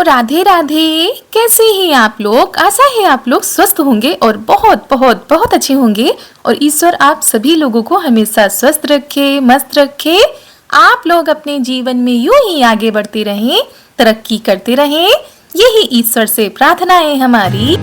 राधे राधे। कैसे हैं आप लोग? आशा है आप लोग स्वस्थ होंगे और बहुत बहुत बहुत अच्छे होंगे और ईश्वर आप सभी लोगों को हमेशा स्वस्थ रखे, मस्त रखे। आप लोग अपने जीवन में यूं ही आगे बढ़ते रहें, तरक्की करते रहें, यही ईश्वर से प्रार्थना है हमारी।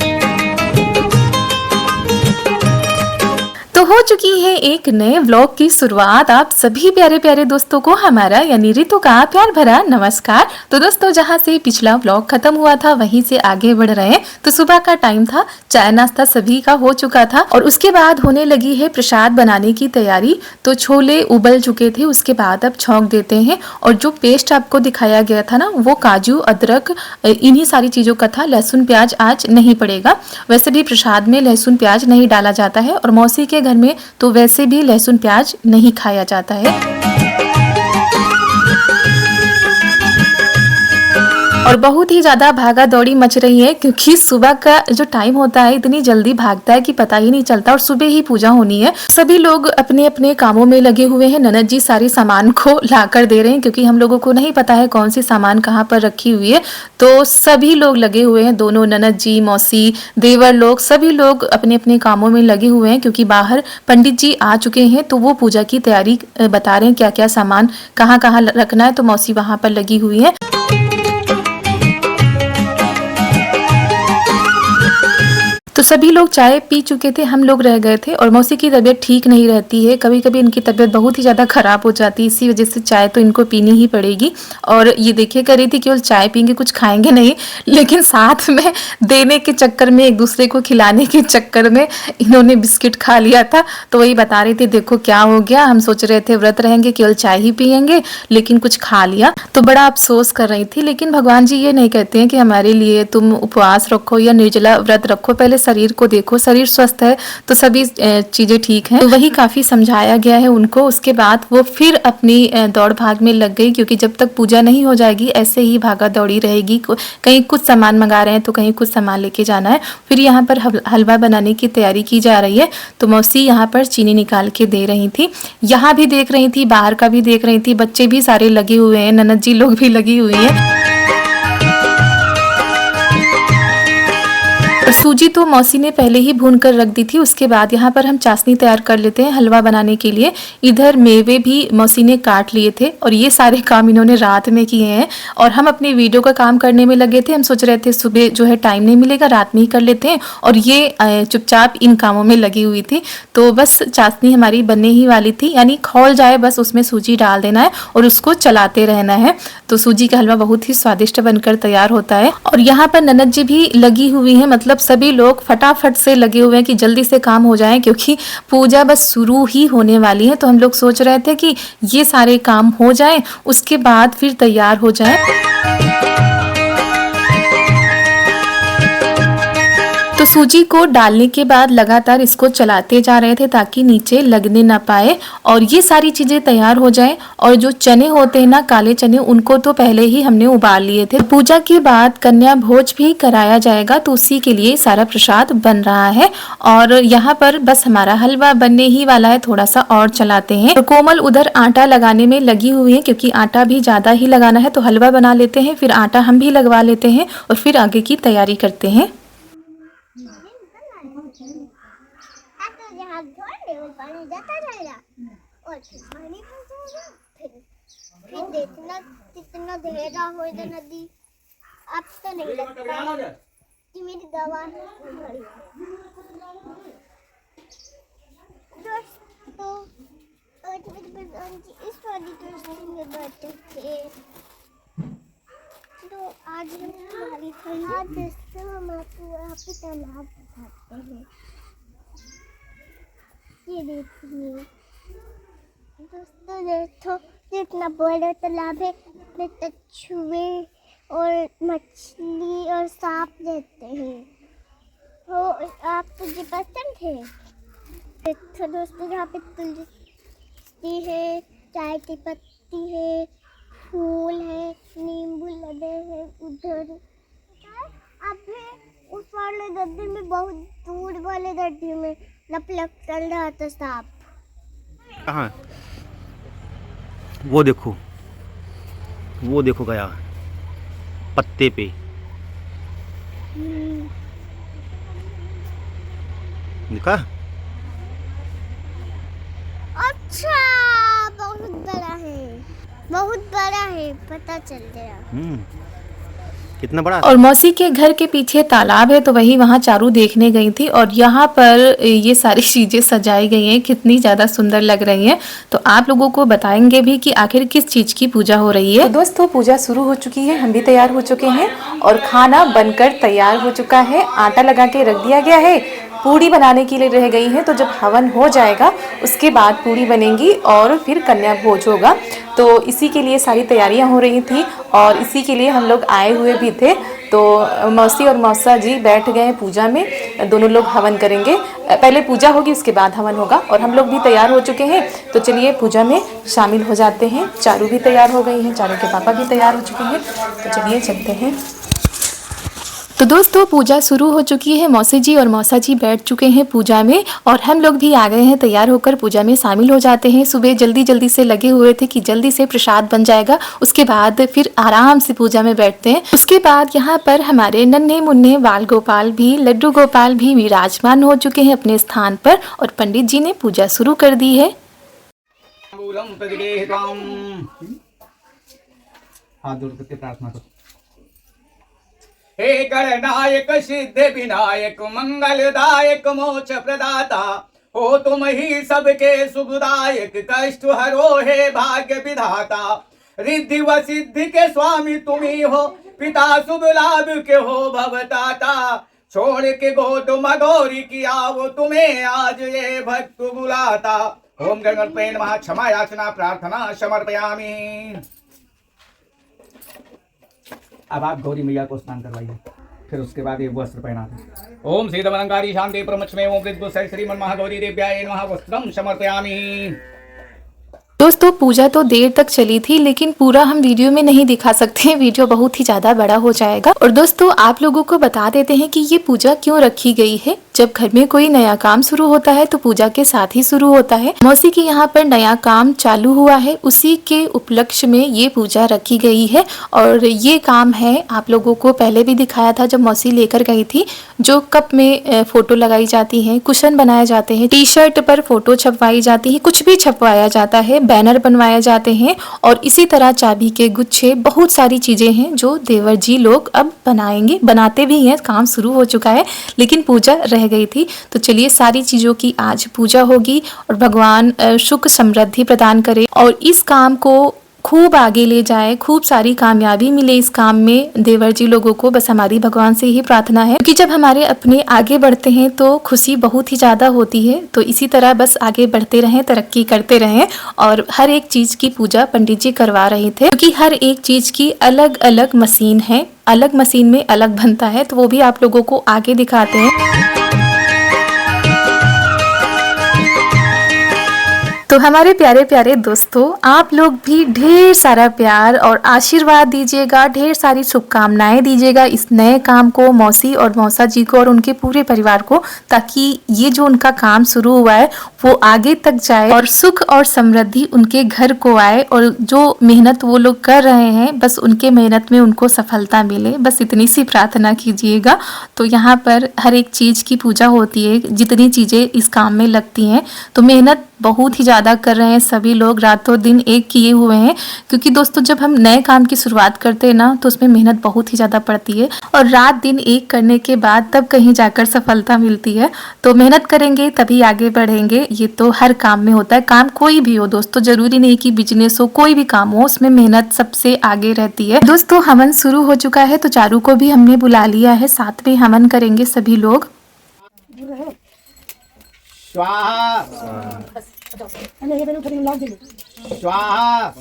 तो हो चुकी है एक नए व्लॉग की शुरुआत। आप सभी प्यारे प्यारे दोस्तों को हमारा यानी रितु का प्यार भरा नमस्कार। तो दोस्तों, जहां से पिछला व्लॉग खत्म हुआ था वहीं से आगे बढ़ रहे हैं। तो सुबह का टाइम था, चाय नाश्ता सभी का हो चुका था और उसके बाद होने लगी है प्रसाद बनाने की तैयारी। तो छोले उबल चुके थे, उसके बाद अब छौंक देते हैं। और जो पेस्ट आपको दिखाया गया था ना, वो काजू अदरक इन्हीं सारी चीजों का था। लहसुन प्याज आज नहीं पड़ेगा। वैसे भी प्रसाद में लहसुन प्याज नहीं डाला जाता है और मौसी के घर में तो वैसे भी लहसुन प्याज नहीं खाया जाता है। और बहुत ही ज्यादा भागा दौड़ी मच रही है क्योंकि सुबह का जो टाइम होता है इतनी जल्दी भागता है कि पता ही नहीं चलता और सुबह ही पूजा होनी है। सभी लोग अपने अपने कामों में लगे हुए हैं। ननद जी सारे सामान को ला कर दे रहे हैं क्योंकि हम लोगों को नहीं पता है कौन सी सामान कहाँ पर रखी हुई है। तो सभी लोग लगे हुए हैं, दोनों ननद जी, मौसी, देवर लोग, सभी लोग अपने अपने कामों में लगे हुए हैं क्योंकि बाहर पंडित जी आ चुके हैं। तो वो पूजा की तैयारी बता रहे हैं क्या क्या सामान कहाँ कहाँ रखना है। तो मौसी वहां पर लगी हुई है। तो सभी लोग चाय पी चुके थे, हम लोग रह गए थे और मौसी की तबीयत ठीक नहीं रहती है। कभी कभी इनकी तबीयत बहुत ही ज़्यादा ख़राब हो जाती है, इसी वजह से चाय तो इनको पीनी ही पड़ेगी। और ये देखिए कर रही थी केवल चाय पीएंगे, कुछ खाएंगे नहीं, लेकिन साथ में देने के चक्कर में, एक दूसरे को खिलाने के चक्कर में इन्होंने बिस्किट खा लिया था। तो वही बता रही थी देखो क्या हो गया, हम सोच रहे थे व्रत रहेंगे केवल चाय ही पियेंगे, लेकिन कुछ खा लिया। तो बड़ा अफसोस कर रही थी। लेकिन भगवान जी ये नहीं कहते हैं कि हमारे लिए तुम उपवास रखो या निर्जला व्रत रखो, पहले शरीर को देखो, शरीर स्वस्थ है तो सभी चीजें ठीक हैं। तो वही काफी समझाया गया है उनको। उसके बाद वो फिर अपनी दौड़ भाग में लग गई क्योंकि जब तक पूजा नहीं हो जाएगी ऐसे ही भागा दौड़ी रहेगी। कहीं कुछ सामान मंगा रहे हैं तो कहीं कुछ सामान लेके जाना है। फिर यहाँ पर हलवा बनाने की तैयारी की जा रही है। तो मौसी यहाँ पर चीनी निकाल के दे रही थी, यहाँ भी देख रही थी, बाहर का भी देख रही थी, बच्चे भी सारे लगे हुए हैं, ननद जी लोग भी लगी हुई है। सूजी तो मौसी ने पहले ही भून कर रख दी थी। उसके बाद यहाँ पर हम चाशनी तैयार कर लेते हैं हलवा बनाने के लिए। इधर मेवे भी मौसी ने काट लिए थे और ये सारे काम इन्होंने रात में किए हैं और हम अपनी वीडियो का काम करने में लगे थे। हम सोच रहे थे सुबह जो है टाइम नहीं मिलेगा, रात में ही कर लेते हैं, और ये चुपचाप इन कामों में लगी हुई थी। तो बस चाशनी हमारी बनने ही वाली थी, यानी खौल जाए बस उसमें सूजी डाल देना है और उसको चलाते रहना है। तो सूजी का हलवा बहुत ही स्वादिष्ट बनकर तैयार होता है। और यहाँ पर ननद जी भी लगी हुई है, मतलब सभी लोग फटाफट से लगे हुए हैं कि जल्दी से काम हो जाए क्योंकि पूजा बस शुरू ही होने वाली है। तो हम लोग सोच रहे थे कि ये सारे काम हो जाएं, उसके बाद फिर तैयार हो जाएं। तो सूजी को डालने के बाद लगातार इसको चलाते जा रहे थे ताकि नीचे लगने ना पाए और ये सारी चीजें तैयार हो जाएं। और जो चने होते हैं ना, काले चने, उनको तो पहले ही हमने उबाल लिए थे। पूजा के बाद कन्या भोज भी कराया जाएगा तो उसी के लिए सारा प्रसाद बन रहा है। और यहाँ पर बस हमारा हलवा बनने ही वाला है, थोड़ा सा और चलाते हैं। तो कोमल उधर आटा लगाने में लगी हुई है क्योंकि आटा भी ज्यादा ही लगाना है। तो हलवा बना लेते हैं, फिर आटा हम भी लगवा लेते हैं और फिर आगे की तैयारी करते हैं। हाथ धोएंगे वो पानी जाता जाएगा और फिर पानी भर जाएगा। फिर देखना कितना गहरा हो इधर नदी। अब तो नहीं लगता कि मेरी दवा है। दोस्तों आज मेरी बहन जी इस वाली दोस्ती में बैठे थे तो आज हम हमारी ठंडा दोस्तों हम आपको यहाँ पे तालाब दिखाते हैं। ये देखिए दोस्तों, देखो कितना बड़ा तालाब है। इसमें कछुए और मछली और सांप रहते हैं। तो आप तुझे पसंद है? देखो दोस्तों, यहाँ पे तुलसी है, चाय की पत्ती है, फूल है, नींबू लगे हैं उधर। अभी उस वाले गड्ढे में, बहुत दूर वाले गड्ढे में लप चल रहा था सांप। कहाँ? वो देखो गया पत्ते पे। हम्म, देखा? अच्छा, बहुत बड़ा है, बहुत बड़ा है, पता चल गया। कितना बड़ा? और मौसी के घर के पीछे तालाब है तो वही वहाँ चारू देखने गई थी और यहाँ पर ये सारी चीजें सजाई गई हैं, कितनी ज्यादा सुंदर लग रही हैं। तो आप लोगों को बताएंगे भी कि आखिर किस चीज की पूजा हो रही है। तो दोस्तों पूजा शुरू हो चुकी है, हम भी तैयार हो चुके हैं और खाना बनकर तैयार हो चुका है। आटा लगा के रख दिया गया है, पूड़ी बनाने के लिए रह गई है। तो जब हवन हो जाएगा उसके बाद पूड़ी बनेगी और फिर कन्या भोज होगा। तो इसी के लिए सारी तैयारियां हो रही थी और इसी के लिए हम लोग आए हुए भी थे। तो मौसी और मौसा जी बैठ गए हैं पूजा में, दोनों लोग हवन करेंगे। पहले पूजा होगी उसके बाद हवन होगा और हम लोग भी तैयार हो चुके हैं। तो चलिए पूजा में शामिल हो जाते हैं। चारू भी तैयार हो गई हैं, चारू के पापा भी तैयार हो चुके हैं। तो चलिए चलते हैं। तो दोस्तों पूजा शुरू हो चुकी है, मौसी जी और मौसा जी बैठ चुके हैं पूजा में और हम लोग भी आ गए हैं तैयार होकर पूजा में शामिल हो जाते हैं। सुबह जल्दी जल्दी से लगे हुए थे कि जल्दी से प्रसाद बन जाएगा, उसके बाद फिर आराम से पूजा में बैठते हैं। उसके बाद यहाँ पर हमारे नन्हे मुन्ने बाल गोपाल भी, लड्डू गोपाल भी विराजमान हो चुके हैं अपने स्थान पर और पंडित जी ने पूजा शुरू कर दी है। हाथ जोड़ करके प्रार्थना करो। हे गणनायक सिद्धि विनायक मंगलदायक मोक्ष प्रदाता, हो तुम ही सबके सुखदायक, कष्ट हरो हे भाग्य विधाता। रिद्धि व सिद्धि के स्वामी तुम ही हो, पिता शुभ लाभ के हो भवताता। छोड़ के गोद मगोरी किया वो तुम्हें आज ये भक्त बुलाता। ओम गणपते नमः। क्षमा याचना प्रार्थना समर्पयामि। अब आप गौरी मैया को स्नान करवाइए, फिर उसके बाद ये वस्त्र पहना दें। ओम श्रीदमलंकारी शांति प्रमुचमे ओम वृद्ध श्रीमन महागौरी देव्याय नमः। वस्त्रम समर्पयामि। दोस्तों पूजा तो देर तक चली थी लेकिन पूरा हम वीडियो में नहीं दिखा सकते हैं, वीडियो बहुत ही ज्यादा बड़ा हो जाएगा। और दोस्तों आप लोगों को बता देते हैं कि ये पूजा क्यों रखी गई है। जब घर में कोई नया काम शुरू होता है तो पूजा के साथ ही शुरू होता है। मौसी के यहाँ पर नया काम चालू हुआ है, उसी के उपलक्ष्य में ये पूजा रखी गई है। और ये काम है, आप लोगों को पहले भी दिखाया था जब मौसी लेकर गई थी, जो कप में फोटो लगाई जाती है, कुशन बनाए जाते हैं, टी शर्ट पर फोटो छपवाई जाती है, कुछ भी छपवाया जाता है, बैनर बनवाए जाते हैं और इसी तरह चाबी के गुच्छे, बहुत सारी चीजें हैं जो देवर जी लोग अब बनाएंगे, बनाते भी हैं। काम शुरू हो चुका है लेकिन पूजा रह गई थी। तो चलिए सारी चीजों की आज पूजा होगी और भगवान सुख समृद्धि प्रदान करे और इस काम को खूब आगे ले जाए, खूब सारी कामयाबी मिले इस काम में देवर जी लोगों को। बस हमारी भगवान से ही प्रार्थना है, क्योंकि जब हमारे अपने आगे बढ़ते हैं तो खुशी बहुत ही ज्यादा होती है। तो इसी तरह बस आगे बढ़ते रहें, तरक्की करते रहें। और हर एक चीज की पूजा पंडित जी करवा रहे थे, क्योंकि हर एक चीज की अलग अलग मशीन है, अलग मशीन में अलग बनता है। तो वो भी आप लोगों को आगे दिखाते हैं। तो हमारे प्यारे प्यारे दोस्तों, आप लोग भी ढेर सारा प्यार और आशीर्वाद दीजिएगा, ढेर सारी शुभकामनाएं दीजिएगा इस नए काम को, मौसी और मौसा जी को और उनके पूरे परिवार को, ताकि ये जो उनका काम शुरू हुआ है वो आगे तक जाए और सुख और समृद्धि उनके घर को आए। और जो मेहनत वो लोग कर रहे हैं, बस उनके मेहनत में उनको सफलता मिले, बस इतनी सी प्रार्थना कीजिएगा। तो यहाँ पर हर एक चीज़ की पूजा होती है, जितनी चीज़ें इस काम में लगती हैं। तो मेहनत बहुत ही ज़्यादा कर रहे हैं सभी लोग, रातों दिन एक किए हुए हैं। क्योंकि दोस्तों जब हम नए काम की शुरुआत करते हैं ना, तो उसमें मेहनत बहुत ही ज़्यादा पड़ती है और रात दिन एक करने के बाद तब कहीं जाकर सफलता मिलती है। तो मेहनत करेंगे तभी आगे बढ़ेंगे, ये तो हर काम में होता है। काम कोई भी हो दोस्तों, जरूरी नहीं कि बिजनेस हो, कोई भी काम हो, उसमें मेहनत सबसे आगे रहती है। दोस्तों हवन शुरू हो चुका है, तो चारू को भी हमने बुला लिया है, साथ में हवन करेंगे सभी लोग। स्वाहा स्वाहा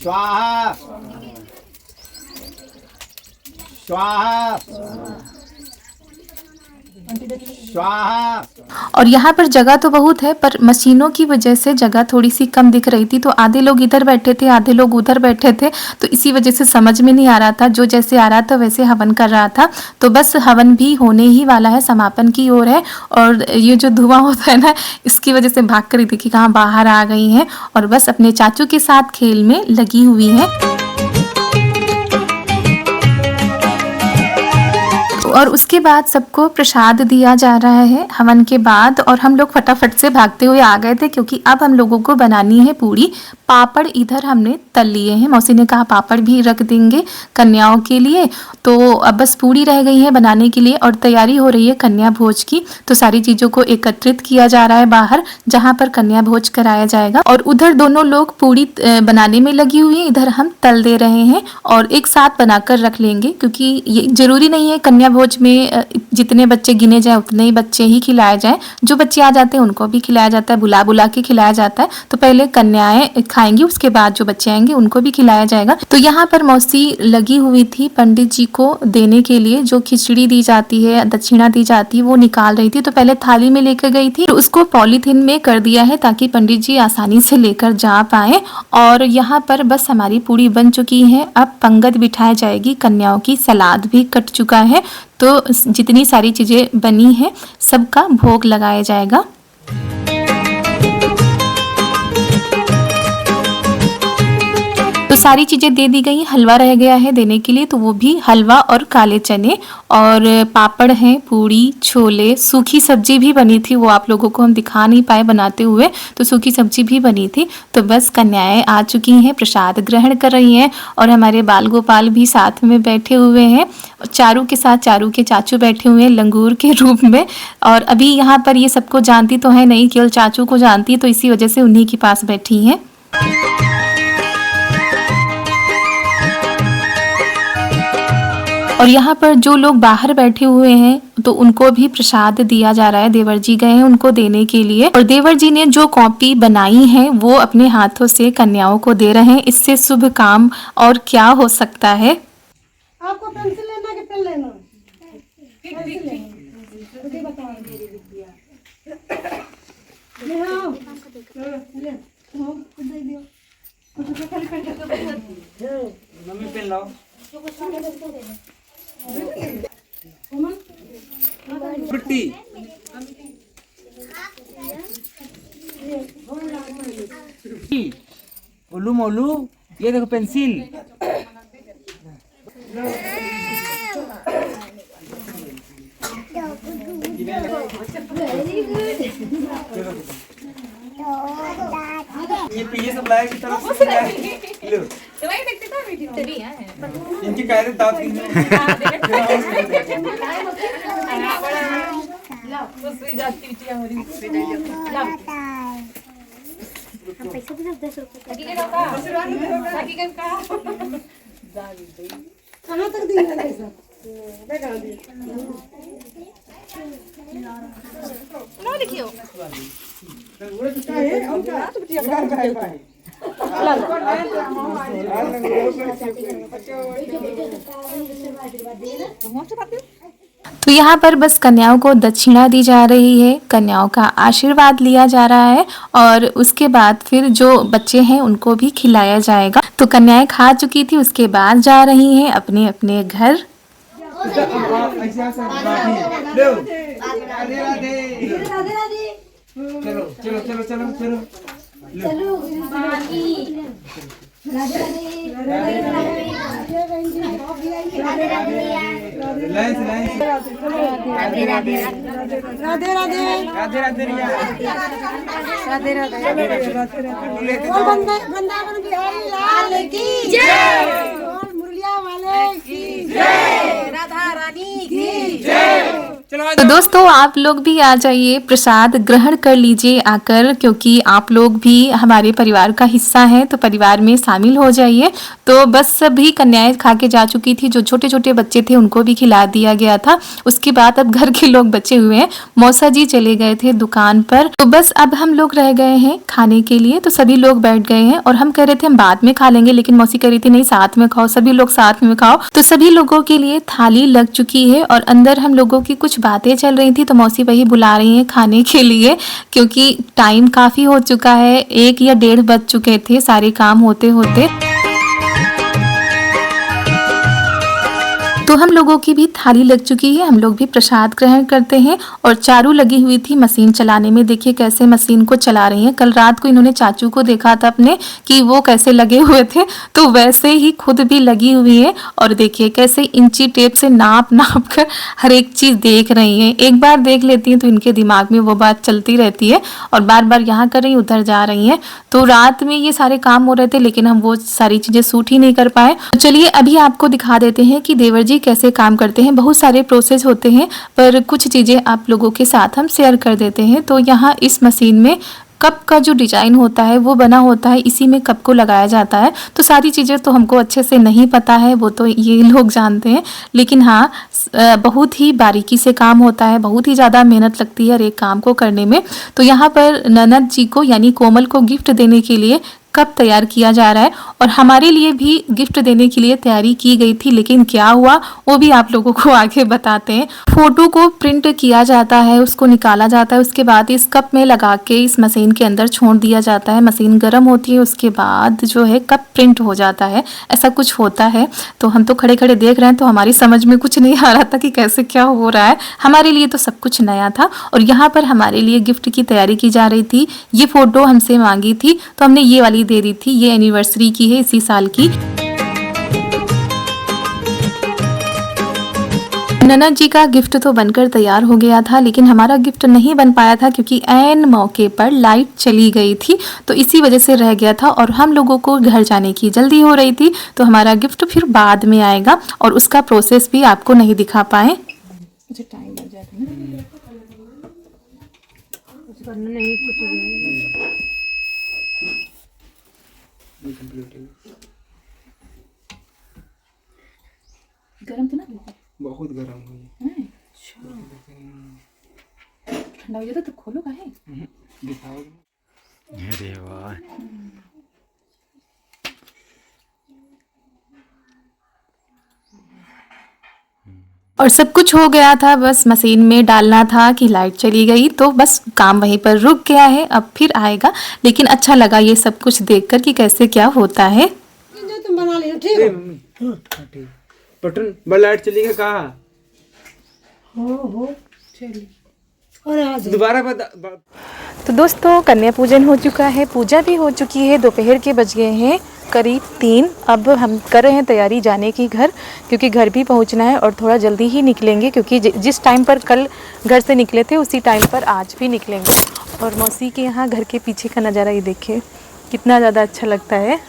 स्वाहा स्वाहा स्वाहा। और यहाँ पर जगह तो बहुत है, पर मशीनों की वजह से जगह थोड़ी सी कम दिख रही थी। तो आधे लोग इधर बैठे थे, आधे लोग उधर बैठे थे, तो इसी वजह से समझ में नहीं आ रहा था। जो जैसे आ रहा था वैसे हवन कर रहा था। तो बस हवन भी होने ही वाला है, समापन की ओर है। और ये जो धुआं होता है ना, इसकी वजह से भाग कर देखी कहाँ बाहर आ गई हैं और बस अपने चाचू के साथ खेल में लगी हुई है। और उसके बाद सबको प्रसाद दिया जा रहा है हवन के बाद। और हम लोग फटाफट से भागते हुए आ गए थे क्योंकि अब हम लोगों को बनानी है पूड़ी। पापड़ इधर हमने तल लिए हैं, मौसी ने कहा पापड़ भी रख देंगे कन्याओं के लिए। तो अब बस पूड़ी रह गई है बनाने के लिए और तैयारी हो रही है कन्या भोज की। तो सारी चीज़ों को एकत्रित किया जा रहा है बाहर, जहाँ पर कन्या भोज कराया जाएगा। और उधर दोनों लोग पूड़ी बनाने में लगी हुई है, इधर हम तल दे रहे हैं और एक साथ बनाकर रख लेंगे क्योंकि ये जरूरी नहीं है कन्या भोज में जितने बच्चे गिने जाए उतने ही बच्चे ही खिलाए जाए। जो बच्चे आ जाते हैं उनको भी खिलाया जाता है, बुला बुला के खिलाया जाता है। तो पहले कन्याएं खाएंगी, उसके बाद जो बच्चे आएंगे उनको भी खिलाया जाएगा। तो यहाँ पर मौसी लगी हुई थी पंडित जी को देने के लिए, जो खिचड़ी दी जाती है, दक्षिणा दी जाती है, वो निकाल रही थी। तो पहले थाली में लेकर गई थी, तो उसको पॉलीथीन में कर दिया है ताकि पंडित जी आसानी से लेकर जा पाए। और यहाँ पर बस हमारी पूड़ी बन चुकी है। अब पंगत बिठाई जाएगी कन्याओं की, सलाद भी कट चुका है। तो जितनी सारी चीजें बनी हैं सबका भोग लगाया जाएगा। तो सारी चीज़ें दे दी गई, हलवा रह गया है देने के लिए, तो वो भी हलवा और काले चने और पापड़ हैं, पूड़ी, छोले, सूखी सब्जी भी बनी थी। वो आप लोगों को हम दिखा नहीं पाए बनाते हुए, तो सूखी सब्जी भी बनी थी। तो बस कन्याएं आ चुकी हैं, प्रसाद ग्रहण कर रही हैं और हमारे बाल गोपाल भी साथ में बैठे हुए हैं। चारू के साथ चारू के चाचू बैठे हुए हैं लंगूर के रूप में। और अभी यहाँ पर ये सबको जानती तो है नहीं, केवल चाचू को जानती है, तो इसी वजह से उन्हीं के पास बैठी हैं। और यहाँ पर जो लोग बाहर बैठे हुए हैं तो उनको भी प्रसाद दिया जा रहा है। देवर जी गए हैं उनको देने के लिए और देवर जी ने जो कॉपी बनाई है वो अपने हाथों से कन्याओं को दे रहे हैं। इससे शुभ काम और क्या हो सकता है। आपको पेंसिल लेना कि पेन लेना? पेंसिल लेना। ले आओ। ले। वो दे दियो। मम्मी पेन लाओ। फ्रूटी ओलू मोलू, ये देखो पेंसिल। ये सब लाया की तरफ से लाया। लो इनकी कायदे दांत कहाँ तक दिया पैसा? बेटा दिया। नो लिखियो। क्या है? और क्या? तो यहाँ पर बस कन्याओं को दक्षिणा दी जा रही है, कन्याओं का आशीर्वाद लिया जा रहा है और उसके बाद फिर जो बच्चे हैं उनको भी खिलाया जाएगा। तो कन्याएं खा चुकी थी, उसके बाद जा रही हैं अपने अपने घर। चलो चलो चलो चलो चलो चलो राधे राधे राधे राधे वृंदावन बिहारी लाल की जय, मुरलिया वाले की जय, राधा रानी की जय। तो दोस्तों आप लोग भी आ जाइए, प्रसाद ग्रहण कर लीजिए आकर, क्योंकि आप लोग भी हमारे परिवार का हिस्सा हैं, तो परिवार में शामिल हो जाइए। तो बस सभी कन्याएं खा के जा चुकी थी, जो छोटे छोटे बच्चे थे उनको भी खिला दिया गया था। उसके बाद अब घर के लोग बचे हुए हैं, मौसा जी चले गए थे दुकान पर, तो बस अब हम लोग रह गए हैं खाने के लिए। तो सभी लोग बैठ गए हैं और हम कह रहे थे हम बाद में खा लेंगे, लेकिन मौसी कह रही थी नहीं साथ में खाओ, सभी लोग साथ में खाओ। तो सभी लोगों के लिए थाली लग चुकी है और अंदर हम लोगों की कुछ बातें चल रही थी, तो मौसी वही बुला रही हैं खाने के लिए, क्योंकि टाइम काफी हो चुका है, 1 या 1:30 बज चुके थे सारे काम होते होते। तो हम लोगों की भी थाली लग चुकी है, हम लोग भी प्रसाद ग्रहण करते हैं। और चारू लगी हुई थी मशीन चलाने में, देखिए कैसे मशीन को चला रही हैं। कल रात को इन्होंने चाचू को देखा था अपने कि वो कैसे लगे हुए थे, तो वैसे ही खुद भी लगी हुई है। और देखिए कैसे इंची टेप से नाप नाप कर हर एक चीज़ देख रही हैं। एक बार देख लेती हैं तो इनके दिमाग में वो बात चलती रहती है और बार बार यहाँ कर रही उधर जा रही हैं। तो रात में ये सारे काम हो रहे थे लेकिन हम वो सारी चीज़ें शूट ही नहीं कर पाए। तो चलिए अभी आपको दिखा देते हैं कि देवर जी कैसे काम करते हैं। बहुत सारे प्रोसेस होते हैं पर कुछ चीज़ें आप लोगों के साथ हम शेयर कर देते हैं। तो यहाँ इस मशीन में कप का जो डिजाइन होता है वो बना होता है, इसी में कप को लगाया जाता है। तो सारी चीज़ें तो हमको अच्छे से नहीं पता है, वो तो ये लोग जानते हैं। लेकिन हाँ बहुत ही बारीकी से काम होता है, बहुत ही ज़्यादा मेहनत लगती है हर एक काम को करने में। तो यहाँ पर ननद जी को यानी कोमल को गिफ्ट देने के लिए कप तैयार किया जा रहा है और हमारे लिए भी गिफ्ट देने के लिए तैयारी की गई थी, लेकिन क्या हुआ वो भी आप लोगों को आगे बताते हैं। फोटो को प्रिंट किया जाता है, उसको निकाला जाता है, उसके बाद इस कप में लगा के इस मशीन के अंदर छोड़ दिया जाता है। मशीन गर्म होती है, उसके बाद जो है कप प्रिंट हो जाता है, ऐसा कुछ होता है। तो हम तो खड़े खड़े देख रहे हैं, तो हमारी समझ में कुछ नहीं आ रहा था कि कैसे क्या हो रहा है। हमारे लिए तो सब कुछ नया था और यहाँ पर हमारे लिए गिफ्ट की तैयारी की जा रही थी। ये फोटो हमसे मांगी थी तो हमने ये वाली दे दी थी, ये एनिवर्सरी की है इसी साल की। ननद जी का गिफ्ट तो बनकर तैयार हो गया था लेकिन हमारा गिफ्ट नहीं बन पाया था क्योंकि ऐन मौके पर लाइट चली गई थी, तो इसी वजह से रह गया था और हम लोगों को घर जाने की जल्दी हो रही थी। तो हमारा गिफ्ट फिर बाद में आएगा और उसका प्रोसेस भी आपको नहीं दिखा पाए। मुझे टाइम लग जाता है ना, कुछ करना नहीं, कुछ हो जाएगा। गरम तो ना बहुत गर्म हुई है, ठंडा हो जाता तो खोलो का है दिखाओ। अरे वाह, और सब कुछ हो गया था, बस मशीन में डालना था कि लाइट चली गई, तो बस काम वहीं पर रुक गया है, अब फिर आएगा। लेकिन अच्छा लगा ये सब कुछ देखकर कि कैसे क्या होता है। जो तुम बना लियो ठीक है हाँ, ठीक। बटन बल लाइट चली गई कहाँ? हो चलिए और आज दोबारा तो दोस्तों कन्या पूजन हो चुका है, पूजा भी हो चुकी है, दोपहर के बज गए हैं करीब 3। अब हम कर रहे हैं तैयारी जाने की घर, क्योंकि घर भी पहुंचना है और थोड़ा जल्दी ही निकलेंगे क्योंकि जिस टाइम पर कल घर से निकले थे उसी टाइम पर आज भी निकलेंगे। और मौसी के यहाँ घर के पीछे का नज़ारा ये देखिए कितना ज़्यादा अच्छा लगता है,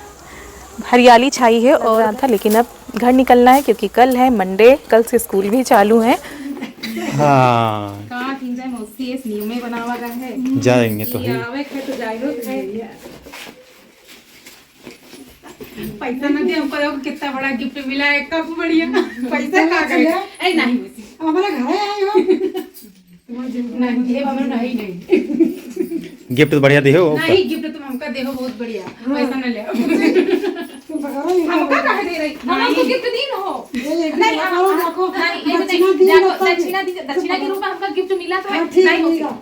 हरियाली छाई है और था। लेकिन अब घर निकलना है क्योंकि कल है मंडे, कल से स्कूल भी चालू है। हाँ कहाँ तीन जाए मौसी इस नियम में बनावा गया है, जाएंगे तो है। आवे है तो जाइरो है। पैसा ना दे हमको, देखो कितना बड़ा गिफ्ट मिला है, कब बढ़िया पैसा का गया ए नहीं मौसी हमारा घर आए हो नहीं ये हमारा नहीं गिफ्ट तो बढ़िया दे हो। नहीं गिफ्ट तुम हमका देखो बहुत बढ़िया, पैसा ना ले हमका कहे दे रही, हमको गिफ्ट दी न हो नहीं रखो नहीं दक्षिणा के रूप में हमका गिफ्ट मिला तो नहीं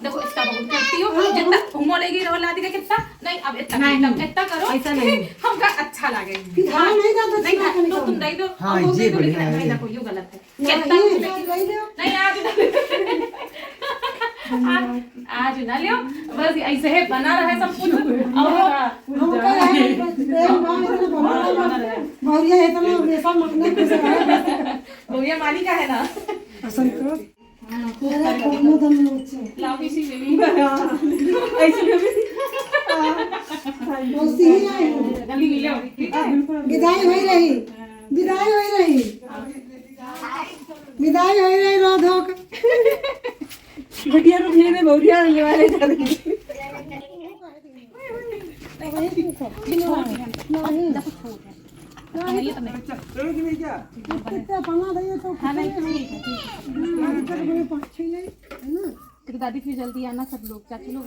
देखो इसका बहुत करती हो जितना घूमो लेगी रहो ला देगा कितना नहीं, अब इतना करो ऐसा नहीं हमका अच्छा लगे। हां नहीं तो तुम दे दो। हां ये बढ़िया है, नहीं देखो ये गलत है, कितना नहीं आज ना लियो, बस ऐसे है बना रहा है सब कुछ। भैया इतना वैसा मखने कुछ भैया माली का है ना लाओ इसी ले ली ऐसे गली मिलो विदाई हो रही राधा घटिया रूप में बहुरिया ले वाले दादी फिर जल्दी आना सब लोग, चाचू लोग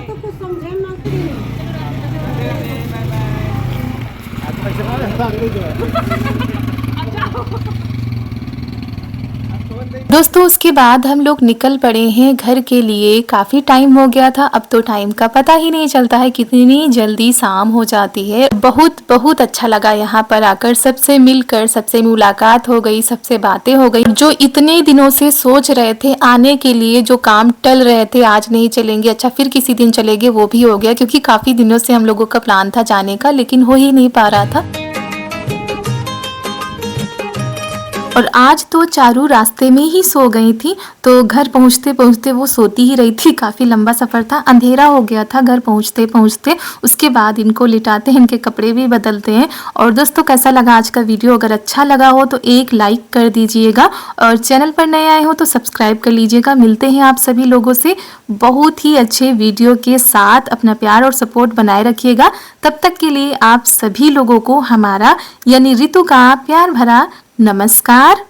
तो कुछ समझे ना दोस्तों उसके बाद हम लोग निकल पड़े हैं घर के लिए। काफ़ी टाइम हो गया था, अब तो टाइम का पता ही नहीं चलता है कितनी जल्दी शाम हो जाती है। बहुत बहुत अच्छा लगा यहाँ पर आकर, सबसे मिलकर, सबसे मुलाकात हो गई, सबसे बातें हो गई। जो इतने दिनों से सोच रहे थे आने के लिए, जो काम टल रहे थे आज नहीं चलेंगे, अच्छा फिर किसी दिन चलेंगे, वो भी हो गया। क्योंकि काफ़ी दिनों से हम लोगों का प्लान था जाने का, लेकिन हो ही नहीं पा रहा था। और आज तो चारू रास्ते में ही सो गई थी, तो घर पहुंचते पहुंचते वो सोती ही रही थी। काफ़ी लंबा सफ़र था, अंधेरा हो गया था घर पहुंचते पहुंचते। उसके बाद इनको लिटाते हैं, इनके कपड़े भी बदलते हैं। और दोस्तों कैसा लगा आज का वीडियो? अगर अच्छा लगा हो तो एक लाइक कर दीजिएगा, और चैनल पर नए आए हो तो सब्सक्राइब कर लीजिएगा। मिलते हैं आप सभी लोगों से बहुत ही अच्छे वीडियो के साथ। अपना प्यार और सपोर्ट बनाए रखिएगा। तब तक के लिए आप सभी लोगों को हमारा यानी रितु का प्यार भरा नमस्कार।